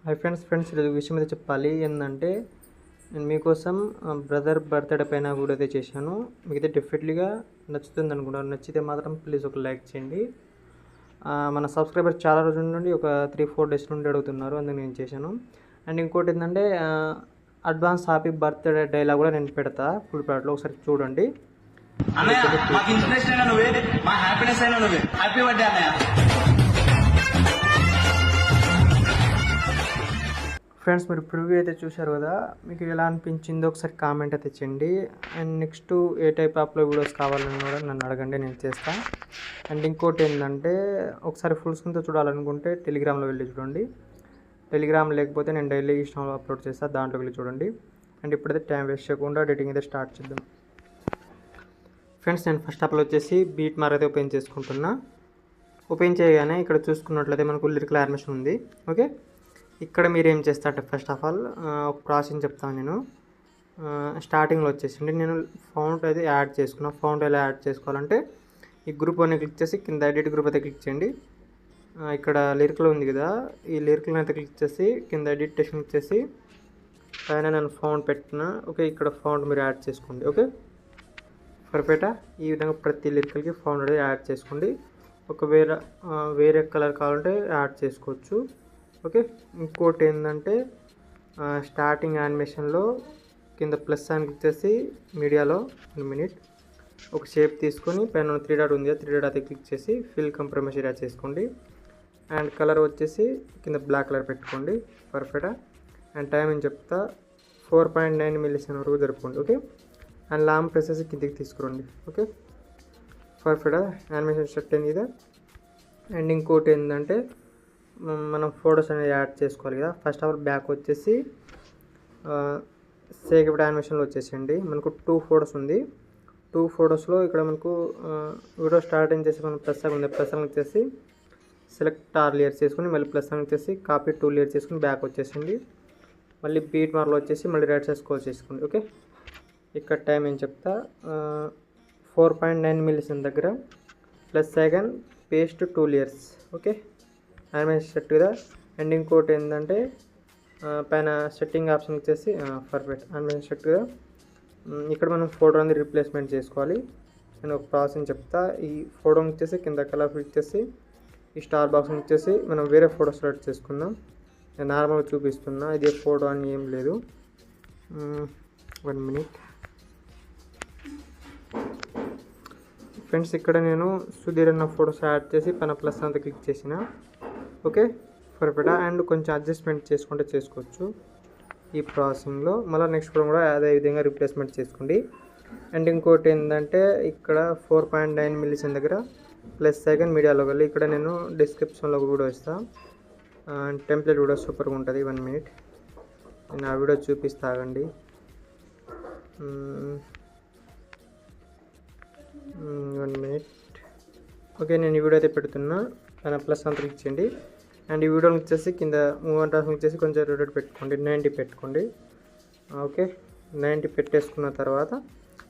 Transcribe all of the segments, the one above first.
Hi friends ఈరోజు విషయం అయితే చెప్పాలి ఏంటంటే నేను మీకోసం బ్రదర్ బర్త్డే పైన వీడియో అయితే చేశాను. మీకైతే డెఫినెట్లీగా నచ్చుతుంది అనుకుంటాను. నచ్చితే మాత్రం ప్లీజ్ ఒక లైక్ చేయండి. మన సబ్స్క్రైబర్స్ చాలా రోజుల నుండి ఒక 3-4 డేస్ నుండి అడుగుతున్నారు, అందుకు నేను చేశాను. అండ్ ఇంకోటి ఏంటంటే అడ్వాన్స్ హ్యాపీ బర్త్డే డైలాగ్ కూడా నేను పెడతా ఫుల్ ప్లాట్లో, ఒకసారి చూడండి. ఫ్రెండ్స్ మీరు ప్రివ్యూ అయితే చూశారు కదా, మీకు ఎలా అనిపించిందో ఒకసారి కామెంట్ అయితే చేయండి. అండ్ నెక్స్ట్ ఏ టైప్ ఆఫ్లో వీడియోస్ కావాలని కూడా నన్ను అడగండి, నేను చేస్తాను. అండ్ ఇంకోటి ఏంటంటే ఒకసారి ఫుల్ స్క్రీన్తో చూడాలనుకుంటే టెలిగ్రామ్లో వెళ్ళి చూడండి. టెలిగ్రామ్ లేకపోతే నేను డైలీ ఇన్స్టాలో అప్లోడ్ చేస్తాను, దాంట్లో వెళ్ళి చూడండి. అండ్ ఇప్పుడైతే టైం వేస్ట్ చేయకుండా ఎడిటింగ్ అయితే స్టార్ట్ చేద్దాం. ఫ్రెండ్స్ నేను ఫస్ట్ ఆఫ్ ఆల్ వచ్చేసి బీట్ మార్ అయితే ఓపెన్ చేసుకుంటున్నా. ఓపెన్ చేయగానే ఇక్కడ చూసుకున్నట్లయితే మనకు లిరికల్ యానిమేషన్ ఉంది. ఓకే, ఇక్కడ మీరు ఏం చేస్తారంటే ఫస్ట్ ఆఫ్ ఆల్ ఒక ప్రాసెస్ చెప్తాను నేను. స్టార్టింగ్లో వచ్చేసి నేను ఫౌంట్ అయితే యాడ్ చేసుకున్నా. ఫౌంట్ ఎలా యాడ్ చేసుకోవాలంటే ఈ గ్రూప్ అని క్లిక్ చేసి కింద ఎడిట్ గ్రూప్ అయితే క్లిక్ చేయండి. ఇక్కడ లిరికల్ ఉంది కదా, ఈ లిరికల్ అయితే క్లిక్ చేసి కింద ఎడిట్ టెక్స్ట్ క్లిక్ చేసి పైన నేను ఫౌంట్ పెట్టిన. ఓకే, ఇక్కడ ఫౌంట్ మీరు యాడ్ చేసుకోండి. ఓకే, పర్ఫెక్టా. ఈ విధంగా ప్రతి లిరికల్కి ఫౌంట్ అయితే యాడ్ చేసుకోండి. ఒకవేళ వేరే కలర్ కావాలంటే యాడ్ చేసుకోవచ్చు. ఓకే, ఇంకోటి ఏంటంటే స్టార్టింగ్ యానిమేషన్లో కింద ప్లస్ అని క్లిక్ చేసి మీడియాలో 1 మినిట్ ఒక షేప్ తీసుకొని పైన 3 డాట్ ఉంది, 3 డాట్ అయితే క్లిక్ చేసి ఫిల్ కంప్రమైజ్ ఏరియా చేసుకోండి. అండ్ కలర్ వచ్చేసి కింద బ్లాక్ కలర్ పెట్టుకోండి. పర్ఫెక్టా. అండ్ టైం అని చెప్తా 4.9 మిల్లీసెకండ్ వరకు జరుపుకోండి. ఓకే, అండ్ లాంగ్ ప్రెస్ చేసి కిందికి తీసుకురండి. ఓకే, పర్ఫెక్టా. యానిమేషన్ సెట్ అయింది ఇదే. అండ్ ఇంకోటి ఏంటంటే మనం ఫొటోస్ అనేది యాడ్ చేసుకోవాలి కదా. ఫస్ట్ ఆఫ్ ఆల్ బ్యాక్ వచ్చేసి సేవ్ యానిమేషన్లో వచ్చేసండి. మనకు 2 ఫొటోస్ ఉంది. 2 ఫొటోస్లో ఇక్కడ మనకు వీడియో స్టార్టింగ్ చేసి మనం ప్లస్ ఉంది, ప్లస్ అని చేసి సెలెక్ట్ ఆర్ లేయర్స్ చేసుకుని మళ్ళీ ప్లస్ అని చేసి కాపీ 2 లేయర్స్ చేసుకుని బ్యాక్ వచ్చేసింది. మళ్ళీ బీట్ మార్లో వచ్చేసి మళ్ళీ రైట్ సైడ్ స్క్రోల్ చేసుకోండి. ఓకే, ఇక్కడ టైం ఏం చెప్తా 4.9 మిల్లీసెకండ్ దగ్గర plus second paste 2 layers. Okay, animation set కదా. అండ్ ఇంకోటి ఏంటంటే పైన సెట్టింగ్ ఆప్షన్ వచ్చేసి పర్ఫెక్ట్ యానిమేషన్ సెట్ కదా. ఇక్కడ మనం ఫోటో అనేది రీప్లేస్మెంట్ చేసుకోవాలి. నేను ఒక ప్రాసెస్ చెప్తా. ఈ ఫోటోని వచ్చేసి కింద కలర్ ఫిట్ చేసి ఈ స్టార్ బాక్స్ని వచ్చేసి మనం వేరే ఫోటో సెలెక్ట్ చేసుకుందాం. నేను నార్మల్గా చూపిస్తున్నా, ఇదే ఫోటో అని ఏం లేదు. 1 మినిట్ ఫ్రెండ్స్. ఇక్కడ నేను సుధీర్ అన్న ఫోటోస్ యాడ్ చేసి పైన ప్లస్ అంతా క్లిక్ చేసిన. ఓకే, పర్ఫెక్టా. అండ్ కొంచెం అడ్జస్ట్మెంట్ చేసుకుంటే చేసుకోవచ్చు ఈ ప్రాసెసింగ్లో. మళ్ళీ నెక్స్ట్ కూడా అదే విధంగా రీప్లేస్మెంట్ చేసుకోండి. అండ్ ఇంకోటి ఏంటంటే ఇక్కడ 4.9 మిల్లీసెకండ్ దగ్గర ప్లస్ సెకండ్ మీడియాలో వెళ్ళి ఇక్కడ నేను డిస్క్రిప్షన్లో ఒక వీడియో ఇస్తాను. టెంప్లెట్ వీడియో సూపర్గా ఉంటుంది. 1 మినిట్ నేను ఆ వీడియో చూపిస్తాగండి. 1 మినిట్. ఓకే, నేను ఈ వీడియో అయితే పెడుతున్నా. పైన ప్లస్ అంతా క్లిక్ చేయండి. అండ్ ఈ వీడియోని వచ్చేసి కింద మూవ్ అండ్ వచ్చేసి కొంచెం రొటేట్ పెట్టుకోండి, 90 పెట్టుకోండి. ఓకే, 90 పెట్టేసుకున్న తర్వాత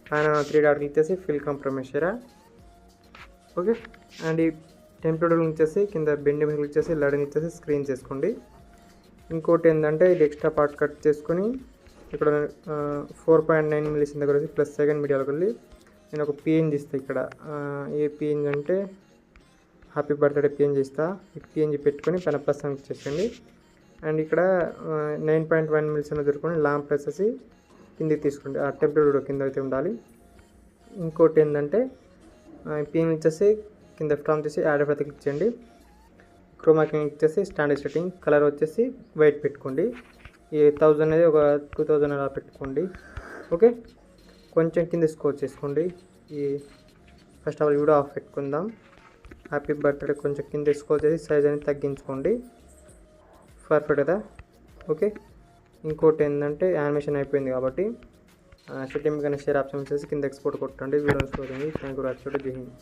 పైన 3 డాట్ క్లిక్ చేసి fill compromise area. Okay, and ఈ టెంప్లెట్ వచ్చేసి కింద బెండ్ మీద క్లిక్ చేసి లడింగ్ ఇచ్చేసి స్క్రీన్ చేసుకోండి. ఇంకోటి ఏంటంటే ఇది ఎక్స్ట్రా పార్ట్ కట్ చేసుకొని ఇక్కడ 4.9 మిల్లీసెకండ్ దగ్గర వచ్చి ప్లస్ సెకండ్ మీడియాలోకి వెళ్ళి నేను ఒక పిఎన్జీ ఇస్తాను. ఇక్కడ ఏ పిఎన్జీ అంటే హ్యాపీ బర్త్డే పిఎన్జీ ఇస్తా. ఈ పిఎన్జీ పెట్టుకొని పైన ప్లస్ అని చేసేయండి. అండ్ ఇక్కడ 9.1 మిల్లీసెకండ్ దొరుకుని లాంగ్ ప్రెస్ చేసి కిందికి తీసుకోండి. ఆ టెంప్లెట్ కింద అయితే ఉండాలి. ఇంకోటి ఏంటంటే పిఎన్ ఇచ్చేసి కింద ఫ్రామ్ చేసి యాడ్ అయితే క్లిక్ చేయండి. క్రోమా క్లిక్ చేసి స్టాండర్డ్ సెట్టింగ్ కలర్ వచ్చేసి వైట్ పెట్టుకోండి. ఈ 1000 అనేది ఒక 2000 అలా పెట్టుకోండి. ఓకే, కొంచెం కింద స్కోర్ చేసుకోండి. ఈ first of all video of పెట్టుకుందాం. హ్యాపీ బర్త్డే కొంచెం కింద స్కోర్ చేసి సైజ్ అనేది తగ్గించుకోండి. పర్ఫెక్ట్ కదా. ఓకే, ఇంకోటి ఏంటంటే యానిమేషన్ అయిపోయింది కాబట్టి సెట్టింగ్ కానీ షేర్ ఆప్షన్ చేసి కింద ఎక్స్పోర్ట్ కొట్టండి. వీడియో స్కోర్ అయింది. Thank you. జై హింద్.